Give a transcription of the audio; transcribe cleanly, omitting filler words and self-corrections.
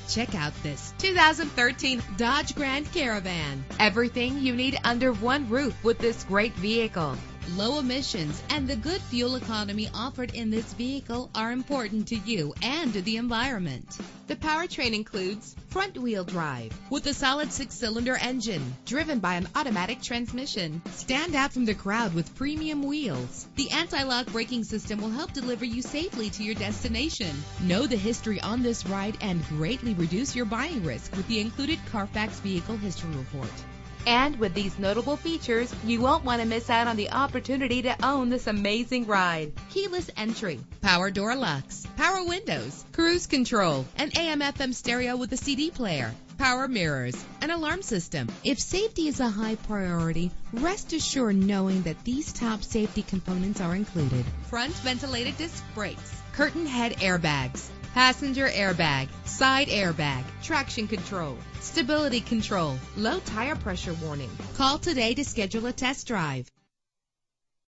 Check out this 2013 Dodge Grand Caravan. Everything you need under one roof with this great vehicle. Low emissions and the good fuel economy offered in this vehicle are important to you and to the environment. The powertrain includes front-wheel drive with a solid 6-cylinder engine driven by an automatic transmission. Stand out from the crowd with premium wheels. The anti-lock braking system will help deliver you safely to your destination. Know the history on this ride and greatly reduce your buying risk with the included Carfax Vehicle History Report. And with these notable features, you won't want to miss out on the opportunity to own this amazing ride. Keyless entry, power door locks, power windows, cruise control, an AM/FM stereo with a CD player, power mirrors, an alarm system. If safety is a high priority, rest assured knowing that these top safety components are included. Front ventilated disc brakes, curtain head airbags, passenger airbag, side airbag, traction control, stability control, low tire pressure warning. Call today to schedule a test drive.